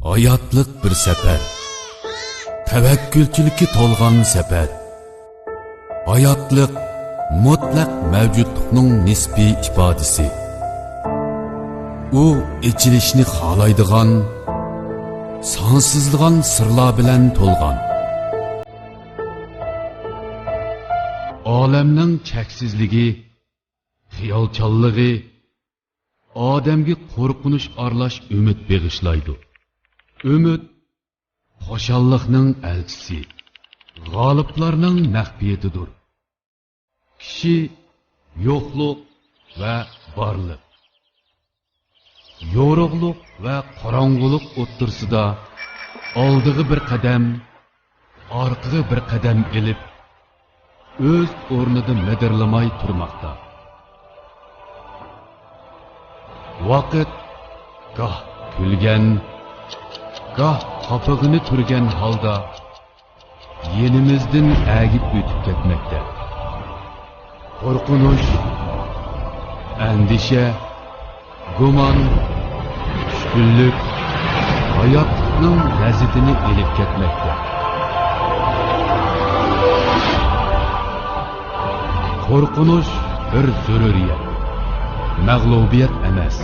Hayatlık bir sefer, tevekkülçülükki to'lg'an sefer. Hayatlık mutlaq mavjudlikning nisbiy ifodasi. U ichilishni xohlaydigan, sonsizligan sirlar bilan to'lgan. Olamning cheksizligi, xiyolchanligi odamga qo'rqinish aralash umid beg'ishlaydi. Umid xo'shallikning elchisi, g'oliblarning mag'fiyatidir. Kishi yo'qlik va borliq, yorug'lik va qorong'ulik o'ttirsida oldiga bir qadam, orqaga bir qadam ilib, o'z o'rnida midirlamay turmoqda. Vaqt goh kulgan, goh qopig'ini turgan holda yenimizdan agib o'tib ketmoqda. Qo'rqinish, andisha, gumon, tushkunlik hayotning lazzatini elib ketmoqda. Qo'rqinish bir zaruriyat, mag'lubiyat emas.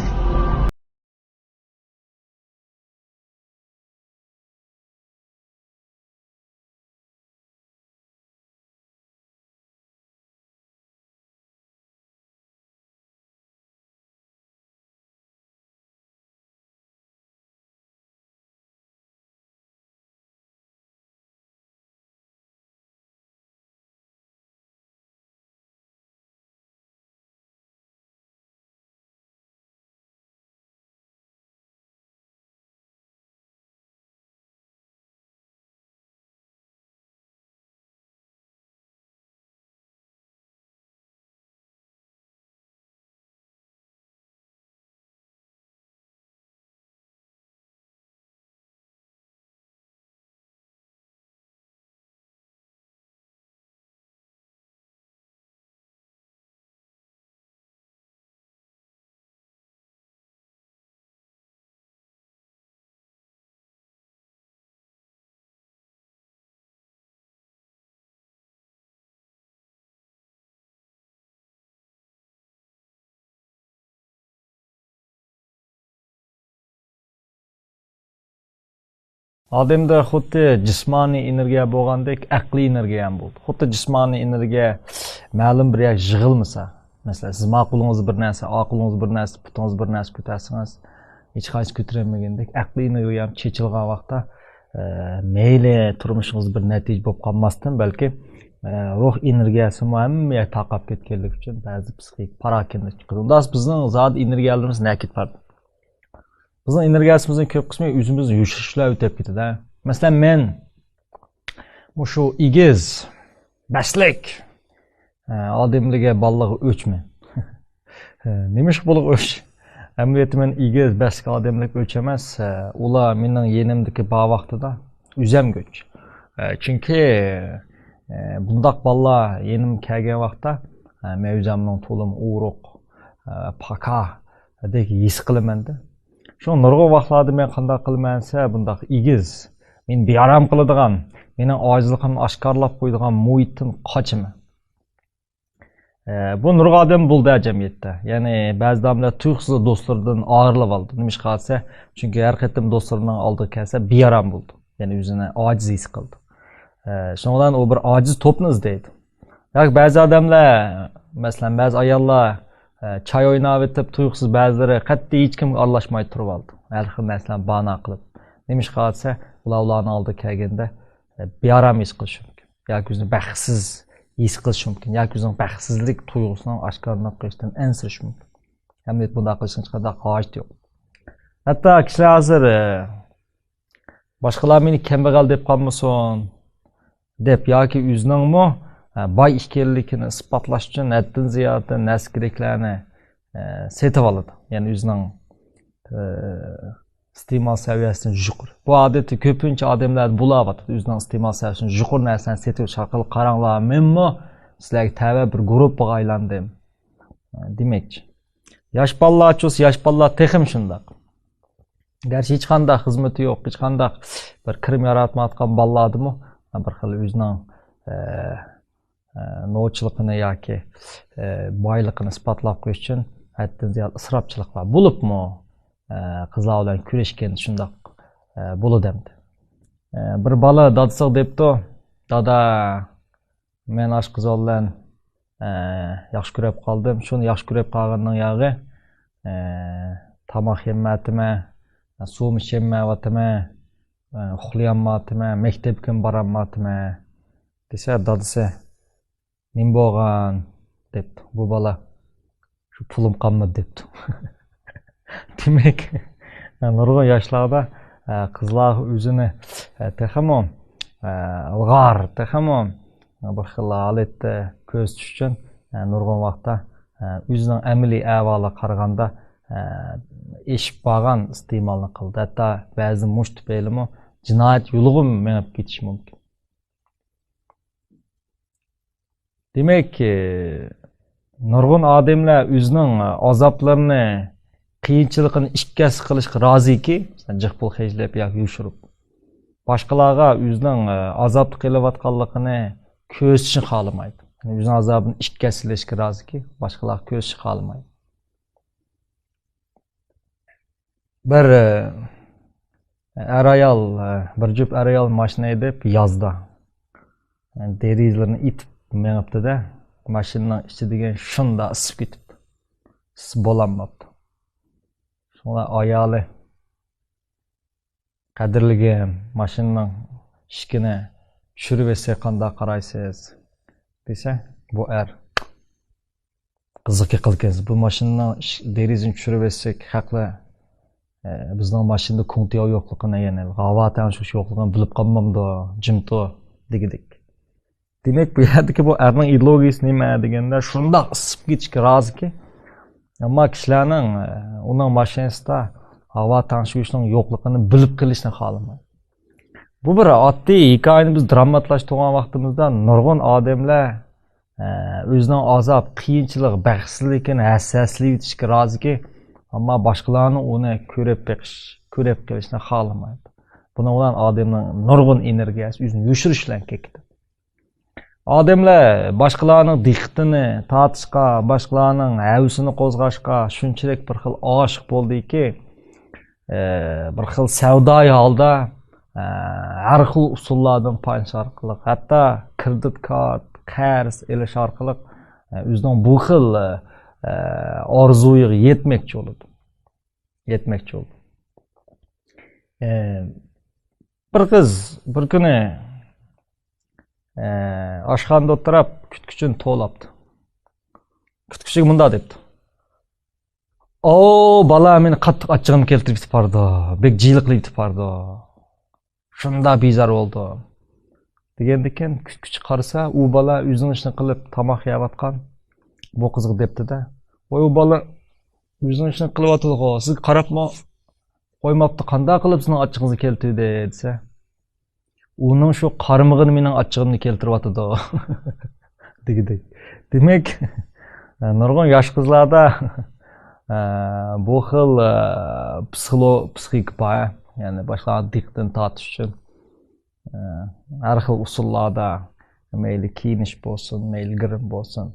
Odamda xuddi jismoniy energiya bo'lgandek, aqliy energiya ham bo'ldi. Xuddi jismoniy energiya ma'lum bir yig'ilmasa, masalan, siz ma'qulingiz bir narsa, aqlingiz bir narsa, putingiz bir narsa ko'tarsangiz, hech qancha ko'tarolmagandek, aqliy energiya ham chechilgan vaqtda mayli turmushingiz bir natija bo'lib qolmasdan, balki ruh energiyasi ham taqab ketganligi uchun ba'zi psixik parokinlik chiqadi. Unda bizning zot energiyalarimiz nakit bor. Bizning energiyasimizning ko'p qismi o'zimizni yushishlar o'tib ketadi. Masalan, men shu igiz, baslik odamlarga ballig'i o'chman. Nima ish bo'lib o'ch? Amaliyotda men igiz, baslik odamlarga o'ch emas, ular mening yenimdagi ba vaqtida uzamgoch. Chunki bundaq ballar yenim kelgan vaqtda men o'zimning to'lim uruq, paka deb his qilaman-da. Şu nurg'un vaqtlarda men qanday qilmansa, bundaq igiz, men bearam qiladigan, mening ojizligimni oshkorlab qo'yadigan muhitdan qochaman. Bu nurg'un odam bo'ldi jamiyatda. Ya'ni ba'zi odamlar tuyuqsiz do'stlardan ayrilib oldi. Nima ish qilsa, chunki har qatim do'stlarining oldiga kelsa bearam bo'ldi. Ya'ni o'zini ojiz his qildi. Shundan u bir ojiz to'pni izlaydi. Yoki ba'zi odamlar, masalan, ba'zi ayollar çay oynab etib, tuyuqsiz ba'zilari qat'iy hech kimga aralashmay turib oldi. Har xil narsalarni bahona qilib. Nima ish qilsa, ularning oldiga kelganda bearam his qilishi mumkin. Yoki o'zini baxtsiz his qilishi mumkin. Yoki o'zining baxtsizlik tuyg'usini oshkorlab qo'yishdan ansirishi mumkin. Hamda bunday qilishning hech qanday hojati yo'q. Hatto kishilar hozir boshqalar meni kambag'al deb qolmasin deb yoki o'ziningmi boy ekanligini isbotlash uchun haddan ziyod narsa-keraklarni setib oladi. Ya'ni o'zining iste'mol saviyasidan yuqori. Bu odatda ko'pincha odamlar bulayapti. O'zining iste'mol saviyasidan yuqori narsani setish orqali qaranglar, menmi sizlarga tava bir guruhga aylandim demakchi. Yosh bolalar cho's, yosh bolalar texim shundoq. Gerçi hech qanday xizmati yo'q, hech qanday bir kirim yaratmayotgan balladimi, bir xil o'zining novchiligini yoki boyligini isbotlab qo'yish uchun haddan ziyod isrofchiliklar bo'libmi, qizlar bilan kurashgan shundoq bo'ladi. Bir bola dadasiga debdi, dada men ash qiz bilan yaxshi ko'rib qoldim. Shuni yaxshi ko'rib qolganning yog'i tomoq yemayapman, suv ichmayapman, uxlayapman, maktabga bormayapman desa, dadasi nima bo'lgan debdi. Bu bola shu pulim qolmadi debdi. Demak, nurg'un yoshlarda qizlar o'zini texmo ilg'or, texmo bir xil holatda ko'z tutish uchun nurg'un vaqtda o'zining amaliy ahvoliga qaraganda eshib qolgan iste'molni qildi. Hatto ba'zi mush tufayli jinoyat yo'liga menib ketishi mumkin. Demak, nurg'un odamlar o'zining azoblarini, qiyinchiligini ikkasi qilishga roziki, jiq pul xejlab yoki yushirib. Boshqalarga o'zining azob qilayotganligini ko'rsatishni xohlamaydi. O'zining azobini ikkasiylashga roziki, boshqalar ko'rishni xohlamaydi. Bir ayol, bir juft ayol mashina haydab yozda derizlarni itib menibdi-da, mashinaning ichidagi shunda isib ketibdi. Isib bo'lolmabdi. Shunda ayoli qadrligim, mashinaning eshigini tushirib etse qanday qaraysiz desa, bu qiziq qilgansiz. Bu mashinaning derizini tushirib etsak haqli. Bizning mashinada kontiya yo'qligini, ya'ni havo tanshish yo'qligini bilib qolmamdi, jimto dedik. Demak, bu yerdagi bu erning ideologiyasi nima deganda, shundoq isib ketishga roziki. Ammo kishilarning uning mashinasida havo tanshishning yo'qligini bilib qilishni xohlamaydi. Bu bir oddiy hikoyani biz dramatlashtirgan vaqtimizda nurg'un odamlar o'zining azob, qiyinchilik, baxtsizligini hassaslab yetishga roziki, ammo boshqalarni uni ko'rib qilishni xohlamaydi. Buni bilan odamning nurg'un energiyasi o'zini yushirish bilan ketadi. Odamlar boshqalarning diqqatini tortishga, boshqalarning havasini qo'zg'ashga shunchalik bir xil oshiq bo'ldiki, bir xil savdoyi holda har xil usullardan foydalanish orqali, hatto kredit kart, qarz olish orqali o'zining bu xil orzuga yetmoqchi bo'ldi. Bir qiz bir kuni oshxonada o'tirib kutkuchini to'labdi. Kutkuchiga bunday debdi: "O, bola meni qattiq achchig'im keltirib ketib bordi. Bek jiyliqli ketib bordi. Shunda bezor bo'ldi." Degandan keyin kutkuchi qarasa, u bola o'zining ishini qilib tomoq yeyotgan bu qizga debdi-da: "Voy, u bola o'zining ishini qilyotdi-ku, siz qarabmi qo'ymabdi, qanday qilib sizning achchig'ingizni keltirdi?" desa, "Uning shu qarmig'ini mening achchig'imni keltiryapti" degdi. Demak, nurg'un yosh qizlarda bu xil psixik bor, ya'ni boshqalarning diqqatini tortish uchun har xil usullarda, mayli kiyinish bo'lsin, mayli girim bo'lsin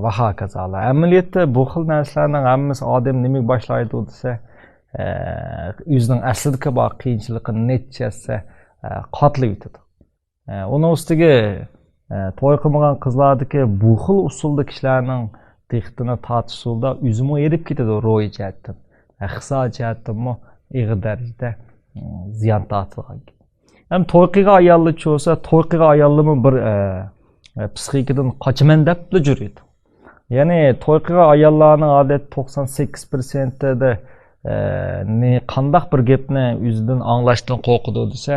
va hokazolar. Amaliyotda bu xil narsalarning hammasi odam nimaga boshlaydi desa, o'zining aslida bor qiyinchilikni nechasi qotli yutadi. Uning ustiga to'y qilmagan qizlardagi bu xil usulda kishilarning diqqatini tortish usulda o'zimi erib ketadi, ro'y jihatdan, iqtisod jihatdan ig'ir darajada ziyon tortilgan. Ham to'y qilgan ayollar bo'lsa, to'y qilgan ayollarmi bir psixikadan qochaman deb yuradi. Ya'ni to'y qilgan ayollarning odat 98%da qandaq bir gapni o'zidan anglashdan qo'rqidi desa,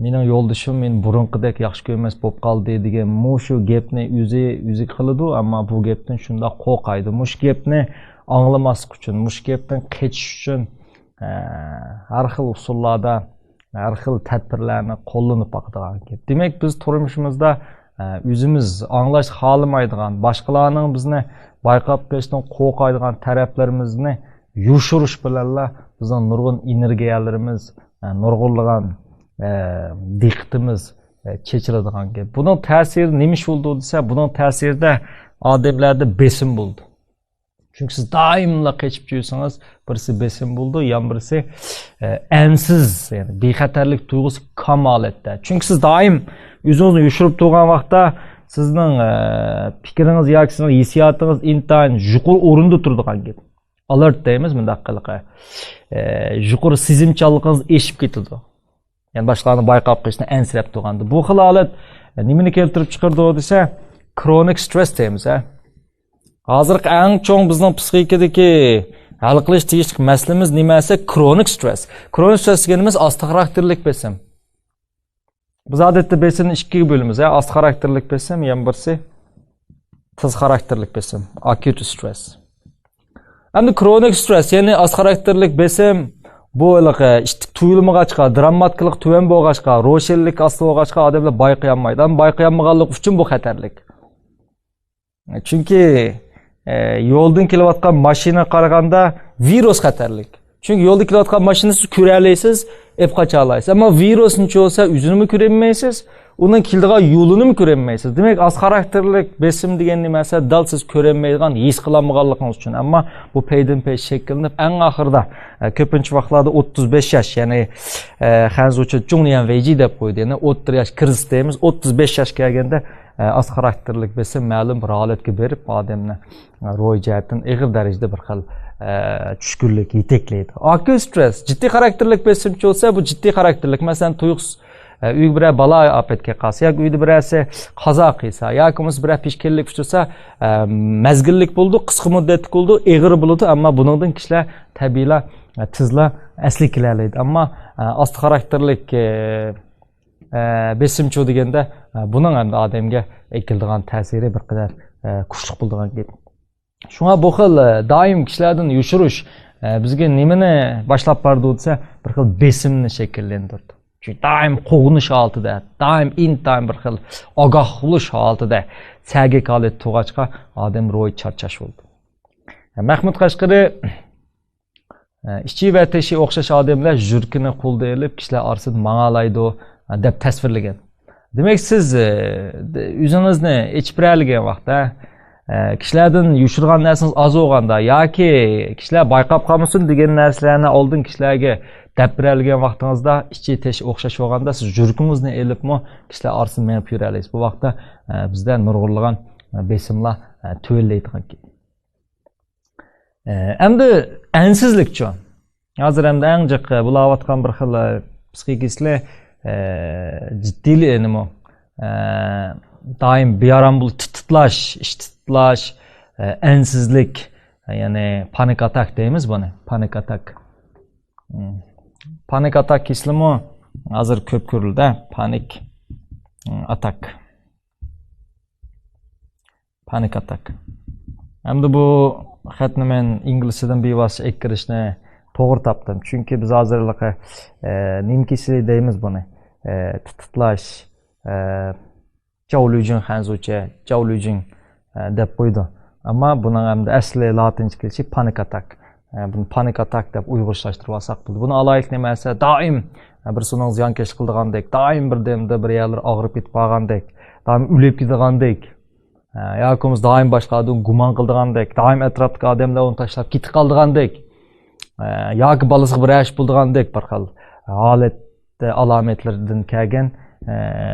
mening yo'ldishim men burunqidek yaxshi ko'rmas bo'lib qoldi degan shu gapni o'zi qiladi, ammo bu gapdan shunda qo'rqaydi. Mush gapni anglamaslik uchun, mush gapdan qochish uchun har xil usullarda, har xil tadbirlarni qo'llanib boqadigan gap. Demak, biz turmushimizda o'zimiz anglash xohlamaydigan, boshqalarning bizni bayqab qilishdan qo'rqadigan taraflarimizni yushirish bilanla bizning nurg'un energiyalarimiz, nurg'unlagan diqqatimiz chechiladigan gap. Buning ta'siri nima bo'ldi desa, buning ta'sirida odamlarda besim bo'ldi. Chunki siz doimla qechib yursangiz, birisi besim bo'ldi, yan birisi ansiz, ya'ni bexatarlik tuyg'usi kamolatda. Chunki siz doim o'zingizni yushirib turgan vaqtda sizning fikringiz yoki sizning hissiyotingiz intayin yuqori o'rinda turadigan gap. Alert deymiz bunday qiliqqa. Yuqori sezimchanligingiz eshib ketadi. Yani başkalarını bayqab qilishni ansirab turganda. Bu xil holat nimani keltirib chiqardi desa, chronic stress deymiz. Hozirgi eng cho'ng bizning psixikadagi hal qilish tegishli masalamiz nima esa chronic stress. Chronic stress deganimiz asti xarakterlik besim. Biz odatda besimni ikkiga bo'lamiz. Asti xarakterlik besim, yana birisi tiz xarakterlik besim, acute stress. Endi chronic stress, ya'ni asti xarakterlik besim bu işte tuyulmağa çıkar, dramatiklik tüven boğaçka, roşellik aslı boğaçka adamlar bayqayanmaydı. Ama bayqayanmağanlık için bu xatarlik. Çünkü yoldan kelavatkan maşina qaraganda virus xatarlik. Çünkü yolda kelavatkan maşinası körəleysiz, ep qaçalaysiz. Ama virusun olsa üzünü mü körənmeysiz, onun kildiğe yolunu mu körənmeysiz. Demek az karakterlik besim degen nimesi dal siz körənmeydiğen his kılanmağanlığınız için. Ama bu peyden pey şekillenip en ahırda köpünçü vaxtlarda 35 yaş yani xanzuçu cunniyan veci dep koydu. Yani 30 yaş kriz deyimiz 35 yaş gelgende az karakterlik besim ma'lum bir holatga berib odamni ro'y jihatdan ig'ir darajada bir xil tushkunlik yetaklaydi. Acute stress jiddiy xarakterlik besimchi bo'lsa, bu jiddiy xarakterlik. Masalan, tuyuqsiz uyga bir balo ofatga qolsa yoki uyda birasi qazo qilsa yoki bir pishkinlik tursa, mazgillik bo'ldi, qisqa muddatli bo'ldi, ig'ir bo'ldi, ammo buningdan kishilar tabiiyla tizla asli kelaydi. Ammo asti xarakterlik besimchi deganda buning ham odamga ekildigan ta'siri bir qadar kuchli bo'ladigan gap. Shunga bu xil doim kishilardan yushirish bizga nimani boshlab berdi desa, bir xil besimni shakllantirdi. Chunki doim qo'g'inish holatida, doim intayin bir xil ogoh bo'lish holatida sagak holat tug'achqa odam ro'y charchash bo'ldi. Mahmud Qashqari ishchi va teshi o'xshash odamlar jurkini qo'lda elib kishilar orasida mang'alaydi deb tasvirlagan. Demek siz o'zingizni ichpiralgan vaqtda kishilardan yushirgan narsangiz oz bo'lganda yoki kishilar bayqab qolmasin degan narsalarni oldin kishilarga deb beralgan vaqtingizda ichki tesh o'xshash bo'lganda siz jurkingizni elibmi kishilar orasida menib yurasiz. Bu vaqtda bizda nurg'unlagan besimlar to'ylaydigan. Endi ansizlikchi. Hozir ham eng jiq bulayotgan bir xil psixikistlar ciddilik nima daim bearam bul titlash, titlash, ansizlik, yani panik atak deymiz buni, panik atak. Panik atak islimi hozir ko'p ko'rildi, panik atak. Panik atak. Endi bu xatni men inglizchadan bevosita ekirishni to'g'ri topdim. Chunki biz hozirlikqa nimkisi deymiz buni. Titlash, javlujin xanzucha, javlujin deb qo'ydi. Ammo buning ham asli latincha kelishi panik atak. Buni panik atak deb uyg'urlashtirib olsak bo'ldi. Buni alaylik nimasi doim bir so'ning ziyonkesh qildigandek, doim bir demda bir yerlar og'rib ketib qolgandek, doim o'lib ketgandek, yoki doim boshqadan gumon qildigandek, doim atrofdagi odamlar uni tashlab ketib qoldigandek, yoki bolasiga bir ish bo'ldigandek bir xil holat alomatlardan kelgan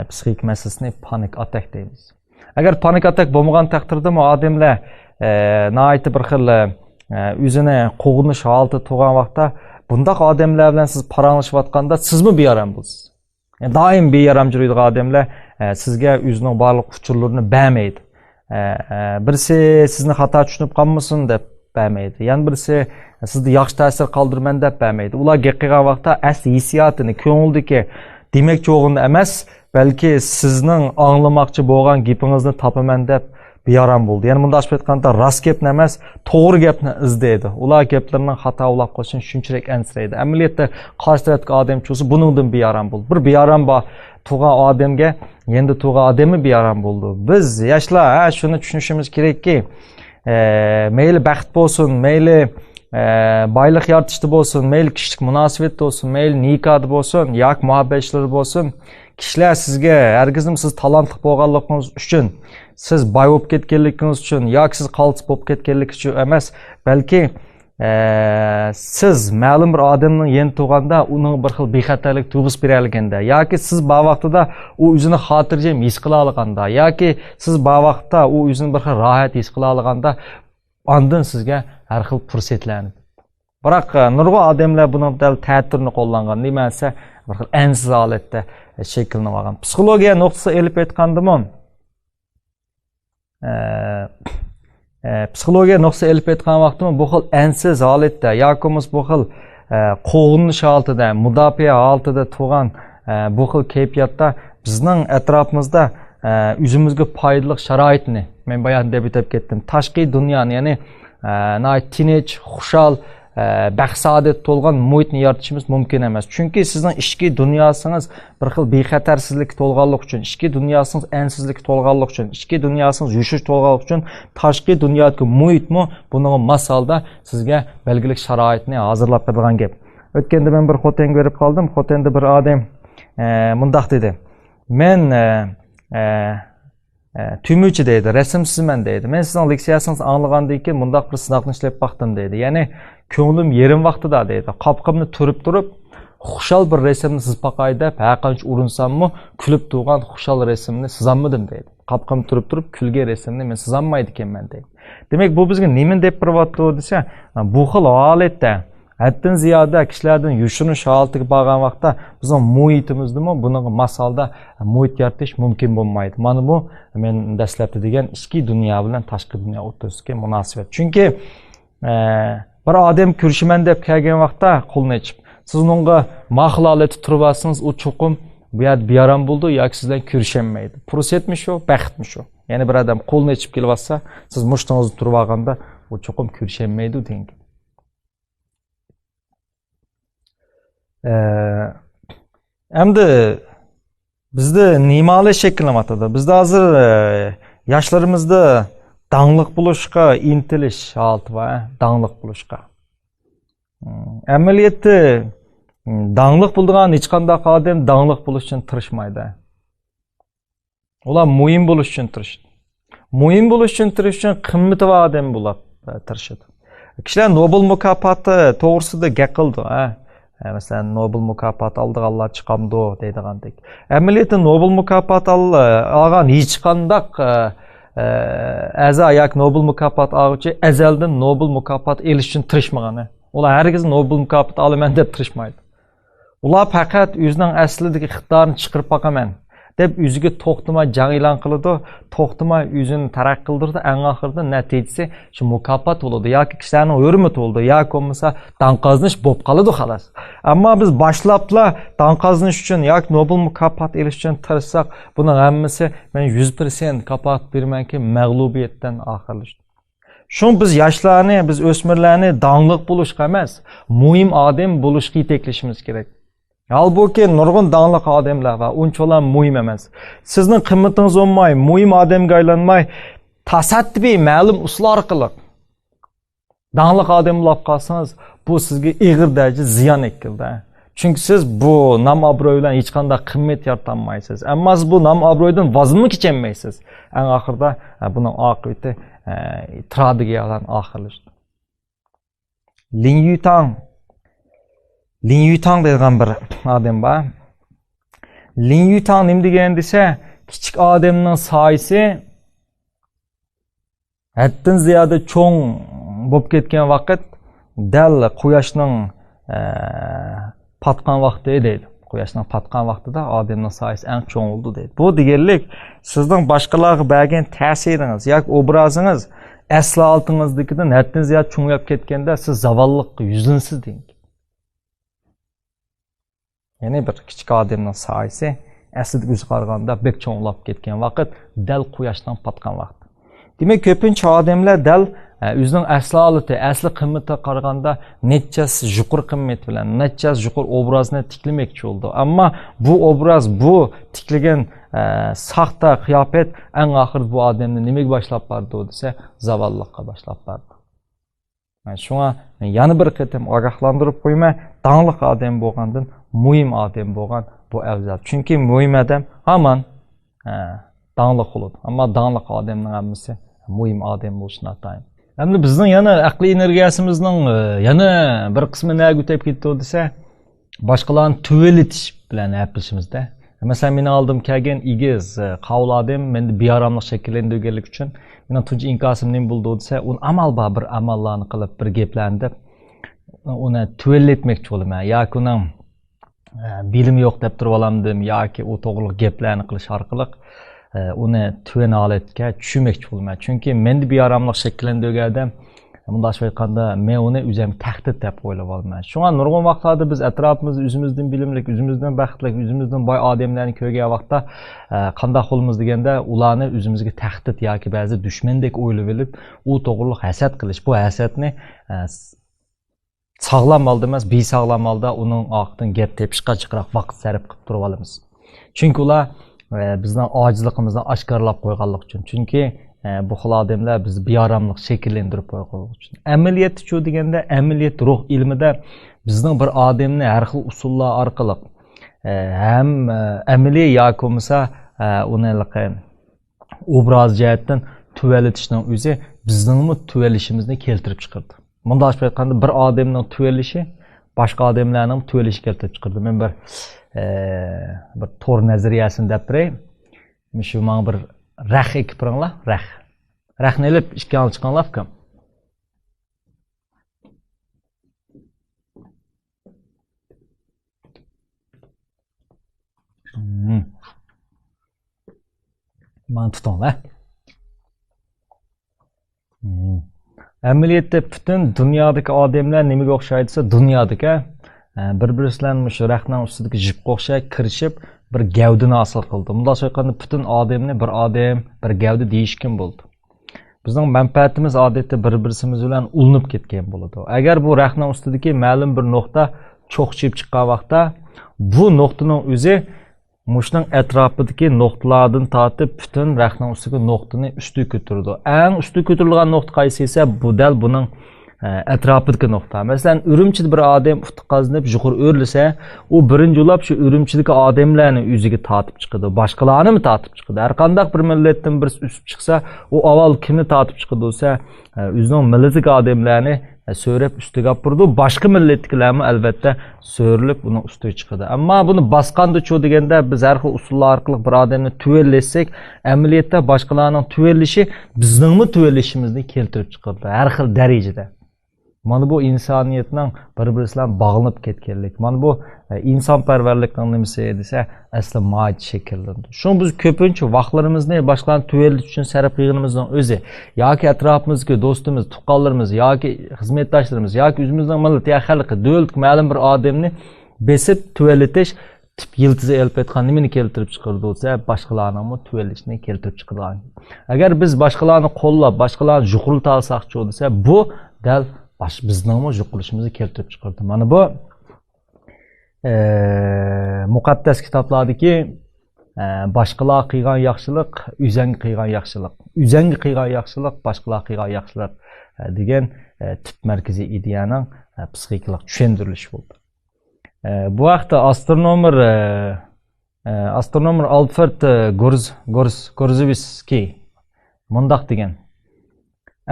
psixik masalasini panik atak deymiz. Agar panik atak bo'lmagan taqdirda odamlar nihoyat bir xil o'zini qo'g'inish holati tug'an vaqtda bundaq odamlar bilan siz paranglashayotganda sizmi beyaram bo'lsiz. Yani doim beyaram yuradigan odamlar sizga o'zining barliq uchurlarini bermaydi. Birisi sizni xato tushunib qolmasin deb bermaydi. Yana birisi sizni yaxshi ta'sir qoldirman deb bermaydi. Ular gap qilgan vaqtda asli hissiyotini, ko'ngildagi demek çoğunda emas, belki sizning anglamoqchi bo'lgan gapingizni topaman deb beyaram bo'ldi. Ya'ni bunda ashib aytganda rost gapni emas, to'g'ri gapni izlaydi. Ular gaplarning xato ulab qo'yishini shunchalik ansiraydi. Amaliyotda qarshi tarafdagi odam cho'si buningdan beyaram bo'ldi. Bir beyaram bor tug'an odamga endi tug'an odami beyaram bo'ldi. Biz yoshlar shuni tushunishimiz kerakki, mayli baxt bo'lsin, mayli baylık yaratışta olsun, meyli kişilik münasebette olsun, meyli nikadı olsun, yak muhabbetçileri olsun, kişiler sizge, herkesim siz talantlı bolganlığınız üçün, siz bay bolup ketkenliginiz üçün, yak siz qaltis bolup ketkenlik üçün emas, belki siz ma'lum bir odamning yeni tug'anda uning bir xil bexatarlik tuyg'usi beralganda yoki siz bu vaqtida u o'zini xotirjam his qila olganda yoki siz bu vaqtda u o'zini bir xil rohat his qila olganda ondan sizga har xil fursatlarni biroq nurg'un odamlar buni dal ta'tirini qo'llangan nima desa bir xil ansiz holatda shakllanib olgan psixologiya nuqtasi elib aytgandimi psixologiya nuqtasi elib aytgan vaqtda bu xil ansiz holatda yoki bu xil qo'g'inish holatida mudofaa holatida tug'an bu xil kayfiyatda bizning atrofimizda o'zimizga foydali sharoitni men bayon deb o'tib ketdim tashqi dunyoni ya'ni tinch xushal baxt saodat to'lgan muhitni yaratishimiz mumkin emas chunki sizning ichki dunyosingiz bir xil bexatarsizlik to'lganlik uchun ichki dunyosingiz ansizlik to'lganlik uchun ichki dunyosingiz yushish to'lganlik uchun tashqi dunyodagi muhitmi buning masalda sizga belgilik sharoitni hozirlab bergan gap o'tganda men bir xotin ko'rib qoldim xotenda bir odam mundoq dedi men tümüçü deydi, resimsizmen deydi. Men sizin leksiyasınız anlagandan keyin mundaq bir sınaqni ishlab baqdim deydi. Ya'ni ko'nglim yerim vaqtida deydi. Qapqimni turib xushal bir resimni siz baqay deb, har qancha urinsammi, kulib turgan xushal resimni sizolmadim deydi. Qapqim turib kulgan resimni men sizolmaydi ekanman deydi. Demak, bu bizga nima deb turibdi desa, bu xil holatda haddan ziyoda kishilardan yushinish holatiga borgan vaqtda bizning muhitimizdami buning masalda muhit yaratish mumkin bo'lmaydi. Mana bu men dastlabda degan ichki dunyo bilan tashqi dunyo o'rtasidagi munosabat. Chunki bir odam ko'rishiman deb kelgan vaqtda qo'lni ichib, siz unga mahlalati turibasiz, u chuqum bu yerda biyaram bo'ldi yoki sizdan ko'rishamaydi. Fursatmi shu, baxtmi shu? Ya'ni bir odam qo'lni ichib kelyapsa, siz mushtingizni turib olganda u chuqum ko'rishamaydi degan. Endi bizda nimali shakllanyapti. Bizda hozir yoshlarimizda dangliq bo'lishga intilish holati va dangliq bo'lishga. Amaliyotda dangliq bo'lgan hech qanday odam dangliq bo'lish uchun tirishmaydi. Ular muhim bo'lish uchun tirishadi. Muhim bo'lish uchun qimmati va odam bo'lib tirishadi. Kishilar Nobel mukofoti to'g'risida gap qildi, Mesela Nobel mukofot oldiganlar chiqamdi deydigandek. Amaliyotda Nobel mukofot olgan hech qanday a'zo yoki Nobel mukofot oluvchi azaldan Nobel mukofot olish uchun tirishmagan. Ular hargiz Nobel mukofot olaman deb tirishmaydi. Ular faqat o'zining aslidagi iqtidorini chiqarib boqaman deb o'ziga to'xtamay jang e'lon qiladi, to'xtamay o'zini taraqqiy qildirdi, eng oxirida natijasi shu mukofot bo'ladi yoki kishilarning hurmati bo'ladi yoki bo'lmasa danqaznish bo'lib qoladi xolos. Ammo biz boshlabla danqaznish uchun yoki Nobel mukofot olish uchun tirishsak, buning hammasi men 100% kafolat bermanki mag'lubiyatdan oxirlashdi. Shun biz yoshlarni, biz o'smirlarni dangliq bo'lishga emas, muhim odam bo'lishga yetaklashimiz kerak. Halbuki nurg'un dangliq odamlar va unchalar muhim emas. Sizning qimmatingiz bo'lmay, muhim odamga aylanmay, tasaddibiy ma'lum usul orqali dangliq odam bo'lib qolsangiz, bu sizga ig'ir darajada ziyon etkildi. Chunki siz bu nom obro'y bilan hech qanday qimmat yarata olmaysiz. Ammo siz bu nom obro'ydan vazmi kecholmaysiz. Eng oxirida buning oqibati tragediyadan oxirlashdi. Lin Yutang degan bir odam bor. Lin Yutang nima degan desa, kichik odamning soyasi haddan ziyoda cho'ng bo'lib ketgan vaqt dal quyoshning patgan vaqti deydi. Quyoshning patgan vaqtida odamning soyasi eng cho'ng bo'ldi deydi. Bu deganlik sizning boshqalarga bergan ta'siringiz yoki obrazingiz asli oltingizdagidan haddan ziyoda cho'ngib ketganda siz zavolliqqa yuzlansiz deydi. Yani bir kichik odamning soyasi aslida o'zi qaraganda bek cho'nglab ketgan vaqt dal quyoshdan patgan vaqt. Demak, ko'pincha odamlar dal o'zining asli holati, asli qimmatiga qaraganda nechas yuqori qimmat bilan, nechas yuqori obrazni tiklamoqchi bo'ldi. Ammo bu obraz, bu tiklagan saxta qiyofat eng oxir bu odamni nimaga boshlab bordi desa, zavolliqqa boshlab bordi. Şuna yana bir qatam ogohlantirib qo'yma, dаңlıq odam bo'lgandan muhim odam bo'lgan bu afzal. Chunki muhim odam hamon dаңlıq bo'ladi. Ammo dаңlıq odamning hammasi muhim odam bo'lishini atayım. Endi bizning yana aqliy energiyasimizning yana bir qismi nega o'tib ketdi desa, boshqalarni tuvelitish bilan yapishimizda. Mesela meni aldım kelgan igiz qavul odam menda bearamlik shakllantirganlik uchun meni tunji inkosim nim bo'ldi desa, uni amal bor bir amallarni qilib bir gaplarni deb uni tuvelletmoqchi bo'laman yoki uni bilim yo'q deb turib olamdim yoki u to'g'ri gaplarni qilish orqali uni tuven holatga tushmoqchi bo'laman. Chunki menda bearamlik shakllantirganda bundaş aytganda men uni o'zim tahdid deb o'ylab olaman. Shunga nurg'un vaqtlarda biz atrofimizda o'zimizdan bilimli, o'zimizdan baxtli, o'zimizdan boy odamlarni ko'rgan vaqtda qanday qilamiz deganda ularni o'zimizga tahdid yoki ba'zi dushmandek o'ylab olib, u to'g'ri hasad qilish. Bu hasadni sog'lom holda emas, besog'lom holda uning ortidan gap tepishga chiqroq vaqt sarf qilib turib olamiz. Chunki ular bizning ojizligimizni oshkorlab qo'yganlik uchun. Chunki bu xil odamlar biz bearamlik shakllantirib qo'ygan uchun. Amaliyat shu deganda, amaliyat ruh ilmida bizning bir odamni har xil usullar orqali ham amaliy yoki bo'lmasa uni obraz jihatdan tuvaletishning o'zi bizning tuvalishimizni keltirib chiqardi. Bunday aytganda bir odamning tuvalishi boshqa odamlarning tuvalishi keltirib chiqardi. Men bir to'r nazariyasini deb beray. Shu men bir Rəx ekipirіңlər, rəx. Rəxni elib işki alın çıxanlar fikəm. Bana tutanlar. Əməliyyətdə bütün dünyadakı adamlar nemige oxşaydısa, dünyadakı bir-birislərin şu rəxnin üstündəki jipqa oxşay kirişib bir gavdini asıl qildi. Bunda söyləyəndə bütün adamni bir adam, bir gavdi deyishkin bo'ldi. Bizning manfaatimiz odatda bir-birimiz bilan ulinib ketgan bo'ladi. Agar bu rəxnin ustidagi ma'lum bir nuqta cho'qchib chiqqan vaqtda, bu nuqtaning o'zi mushning atrofidagi nuqtalardan tortib bütün rəxnin ustidagi nuqtani ustiga ko'tardi. Eng ustiga ko'tarilgan nuqta qaysi esa bu dal buning atrofidagi nuqta. Masalan, Urumchida bir odam ufq qazinib yuqori o'rlisa, u birinchi ulab shu Urumchidagi odamlarni o'ziga tortib chiqadi. Boshqalarni mi tortib chiqadi? Har qanday bir millatdan birisi o'sib chiqsa, u avval kimni tortib chiqadi bo'lsa, o'zining millatiga odamlarni so'rab ustiga olib turdi. Boshqa millatdagilarni albatta so'rilib uni ustiga chiqadi. Ammo buni bosqanda chu deganda biz har xil usullar orqali bir odamni tuvellesak, amaliyotda boshqalarning tuvelishi bizningmi tuvelishimizni keltirib chiqadi. Har xil darajada. Mana bu insoniyatning bir-biri bilan bog'lanib ketganlik. Mana bu insonparvarlikning nimasi desa, asli mo'j shakllandi. Shuni biz ko'pincha vaqtlarimizni boshqalarni tuvelish uchun sarflaganimizning o'zi yoki atrofimizdagi do'stimiz, tuqqanlarimiz yoki xizmatdoshlarimiz yoki o'zimizning millat yoki xalqi, davlat ma'lum bir odamni besib tuvelitish tip yildizi elib aytgan nimani keltirib chiqardi bo'lsa, boshqalarning tuvelishni keltirib chiqargan. Agar biz boshqalarni qo'llab, boshqalarni yuqurita olsaqchi desa, bu dal bizning yuqurishimizni keltirib chiqardi. Mana bu muqaddas kitoblardagi boshqalar qilgan yaxshilik, o'zing qilgan yaxshilik, o'zing qilgan yaxshilik, boshqalar qilgan yaxshilik degan tip markaziy ideyaning psixikalik tushuntirilishi bo'ldi. Bu vaqtda astronomer Alfred Gorzewski mundaq degan: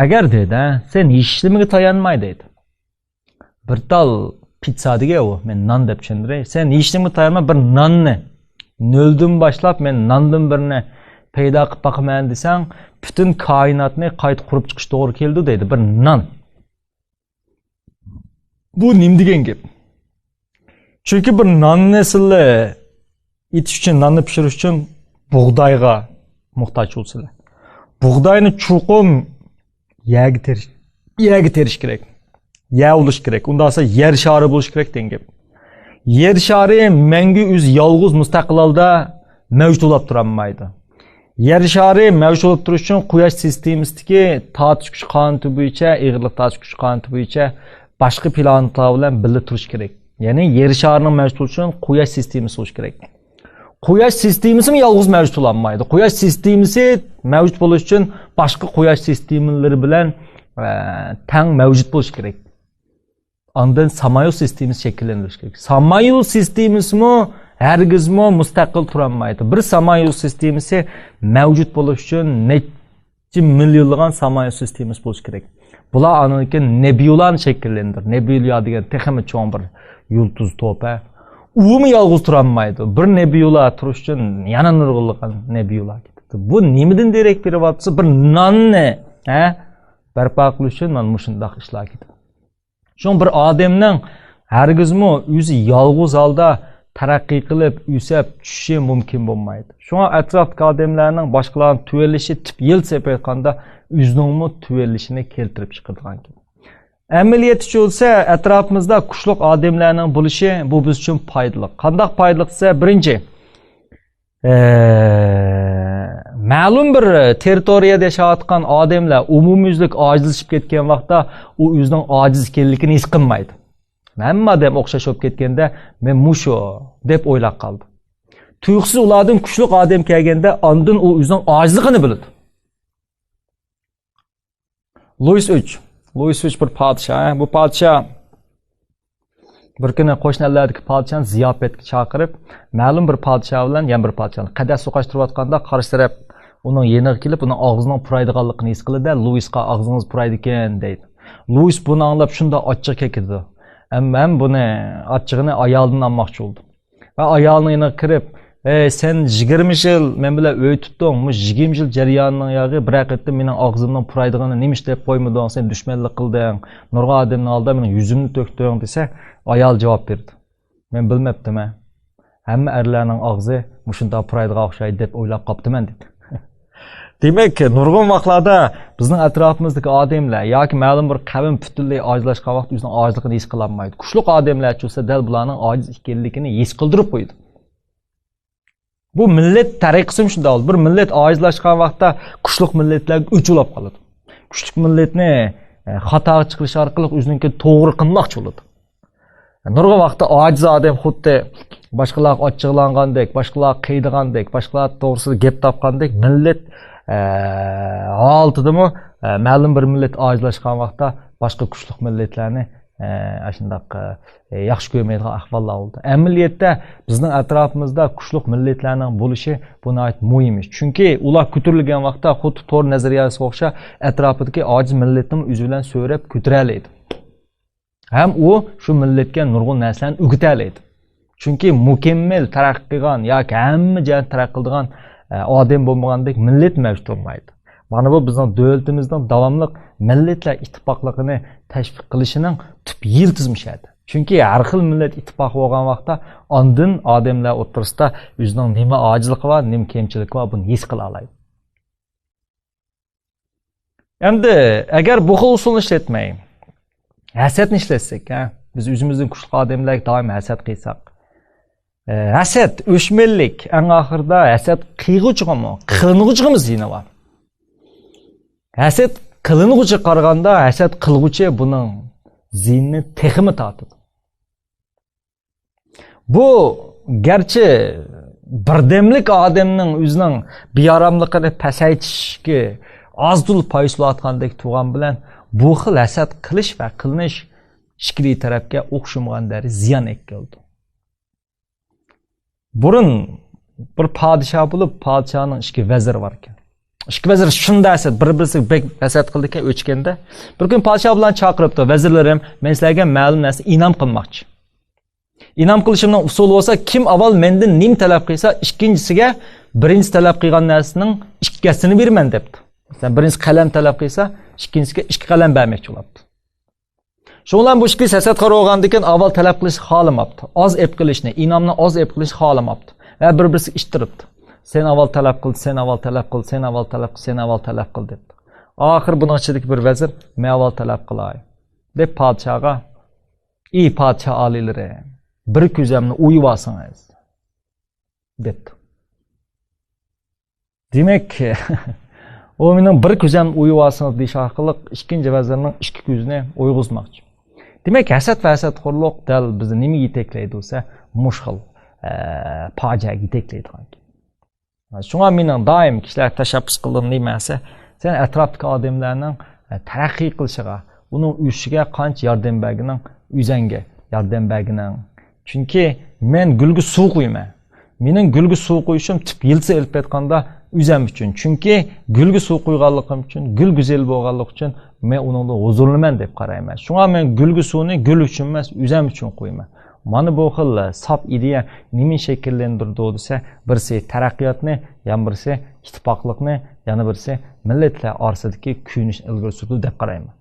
agar dedi, sen hechnimaga tayanmay dedi. Bir tal pizza dega u, men non deb tushundiray. Sen hechnimaga tayanma, bir nonni noldan boshlab men nondan birini paydo qilib boqaman desang, butun koinotni qayta qurib chiqish to'g'ri keldi dedi. Bir non. Bu nim degan gap? Chunki bir nonni silla etish uchun, nonni pishirish uchun bug'doyga muhtoj bo'lsalar. Bug'doyni chuqum yağ teriş gerek. Yağ oluş gerek. Ondan sonra yer şarı buluş gerek denge. Yer şarı mengi üz yalğız müstakil halda mevcut olup duranmaydı. Yer şarı mevcut olup duruş için Quyosh sistemimizdeki tortish kuchi qonuni bo'yicha, ig'irlik tortish kuchi qonuni bo'yicha boshqa planetlar bilan birga turish kerak. Ya'ni yer sharining mavjud bo'lishi uchun Quyosh sistemasi bo'lishi kerak. Quyosh sistemasi yalğız mevcut olanmaydı. Quyosh sistemasi mevcut bo'lish uchun boshqa Quyosh sistemalari bilan teng mevcut bo'lishi kerak. Ondan samayol sistemasi shakllanishi kerak. Samayol sistemasi hargizmi mustaqil turolmaydi. Bir samayol sistemasi mavjud bo'lish uchun necha millionlagan samayol sistemasi bo'lishi kerak. Bular aniki nebulani shakllantir. Nebula degan texmi cho'ng bir yulduz to'pa. Umi yolg'iz turolmaydi. Bir nebula turish uchun yana nurg'unlagan nebula ketadi. Bu nimadan derak beryapti? Bir nonni, barpo qilish uchun mana shunday ishlar ketadi. Şun bir adamning hargizmi o'zi yolg'iz holda taraqqiy qilib, o'sib tushishi mumkin bo'lmaydi. Shunga atrofdagi odamlarning boshqalarning tuvelishi tip yil sepayotganda o'zining tuvelishini keltirib chiqargan. Amaliyat bo'lsa, atrofimizda kuchliq odamlarning bo'lishi bu biz uchun foydali. Qanday foydali desa, birinchi ma'lum bir territoriyada yashayotgan odamlar umumyuzlik ojizlashib ketgan vaqtda u o'zining ojiz ekanligini his qilmaydi. Hamma odam o'xshash bo'lib ketganda men musho deb o'ylab qoldi. Tuyuqsiz ulardan kuchli odam kelganda ondan u o'zining ojizligini biladi. Louis III bir podshoh, bu podshoh bir kuni qo'shnilardagi podshoni ziyofatga chaqirib, ma'lum bir podshoh bilan yana bir podshoni qadas so'qashtirayotganda qarshi taraf uning yeniga kelib, uning og'zining puraydiganligini his qildi-da, Louisga og'zingiz puraydi ekan deydi. Louis buni anglab shunda ochiq ketdi. Ammo buni ochiqini ayoldan olmoqchi bo'ldi. Va ayolning yoniga kirib, sen 20 yil men bilan uy tutding, bu 20 yil jarayonining yog'i bir vaqtda mening og'zimdan puraydigani nemish deb qo'ymading, sen dushmanlik qilding, nurg'on odamning oldida mening yuzimni to'kding desa, ayol javob berdi. Men bilmabdim. Hamma erlarning og'zi mushunday puraydigan o'xshaydi deb o'ylab qoptiman dedi. Demek ki nurg'un vaqtlarda bizning atrofimizdagi odamlar yoki ma'lum bir qavm butunlay ojizlashgan vaqt o'zining ojizligini his qila olmaydi. Kuchli odamlar bo'lsa dal bularning ojiz ekanligini his qildirib qo'ydi. Bu millat tariqasi shunday bo'ldi. Bir millat ojizlashgan vaqtda kuchli millatlar o'chilib qoladi. Kuchli millatni xatoga chiqarish orqali o'ziniki to'g'ri qilmoqchi bo'ladi. Nurg'un vaqtda ojiz odam xuddi boshqalar ochiqlangandek, boshqalar qiydigandek, boshqalar to'g'risida gap topgandek millat altidimi ma'lum bir millat ojizlashgan vaqtda boshqa kuchli millatlarni shunday yaxshi ko'rmaydigan ahvollar bo'ldi. Amaliyotda bizning atrofimizda kuchli millatlarning bo'lishi buni muhim ish. Chunki ular ko'tarilgan vaqtda xuddi to'r nazariyasiga o'xshash atrofidagi ojiz millatning o'zi bilan so'rab ko'taralaydi. Ham u shu millatga nurg'un narsalarni o'rgatalaydi. Chunki mukammal taraqqiy qilgan yoki hamma joy taraqqiy qilgan odam bo'lmagandek millat mavjud bo'lmaydi. Mana bu bizning davlatimizning davomli millatlar ittifoqligini tashviq qilishining tub yiltizmishadi. Chunki har xil millat ittifoq bo'lgan vaqtda ondan odamlar o'rtasida o'zining nima ojizligi va nima kamchiligi bor buni his qila oladi. Endi agar bu xil usulni ishlatmay, hasadni ishlatsak, biz o'zimizning kuchli odamlarga doim hasad qilsak, hasad o'shmanlik eng oxirida hasad qilg'uchimi, qilinuvchimi zina bor. Hasad qilinuvchi qaraganda hasad qilg'uchi buning zinni texmi tortadi. Bu garchi birdamlik odamning o'zining beyoromligini pasaytishga ozdul poyslayotgandek turgan bilan bu xil hasad qilish va qilinish shikli tarafga o'xshamagandari ziyon keldi. Burun bir podshoh bo'lib, podshohning ikki vaziri bor ekan. Ikki vazir shunday hasad, bir-birisiga bek hasad qildi ekan o'chganda. Bir kun podshoh bilan chaqiribdi, vazirlarim, men sizlarga ma'lum narsa inom qilmoqchi. Inom qilishimning usuli bo'lsa, kim avval mendan nim talab qilsa, ikkinchisiga birinchi talab qilgan narsaning ikkasini beraman debdi. Masalan, birinchi qalam talab qilsa, ikkinchisiga 2 qalam bermoqchi bo'libdi. Shundan bu ikki hasad bo'lgandan avval talab qilish xohlamabdi. Oz ep qilishni, inomni oz ep qilish xohlamabdi. Va bir-birisiga ishtiribdi. Sen avval talab qil, sen avval talab qil, sen avval talab qil, sen avval talab qil debdi. Oxir buning ichidagi bir vazir men avval talab qilay deb podshohga, "Ey podshoh oliylari, bir ko'zimni o'yib olsangiz" debdi. Demak, o mening bir ko'zimni o'yib olsangiz deyish orqali ikkinchi vazirning ikki ko'zini o'yg'izmoqchi. Demak, hasad va hasadxo'rlik dal bizni nima yetaklaydi bo'lsa, mushkil fojiaga yetaklaydi. Shunga mening doim kishilar tashabbus qildim nimasi, sen atrofdagi odamlarning taraqqiy qilishiga, uning o'sishiga qancha yordam bergining, o'zanga yordam bergining. Chunki men gulga suv quyman. Mening gulga suv quyishim tip yilsa elib aytganda o'zim uchun. Chunki gulga suv quyganligim uchun, gul go'zal bo'lganligi uchun men uningda huzurliman deb qarayman. Shunga men gulga suvni gul uchun emas, o'zim uchun quyman. Mana bu xil sap ideya nima shakllantirdi desa, birisi taraqqiyotni, yana birisi ittifoqlikni, yana birisi millatlar orasidagi kuyinish ilgari surdi deb qarayman.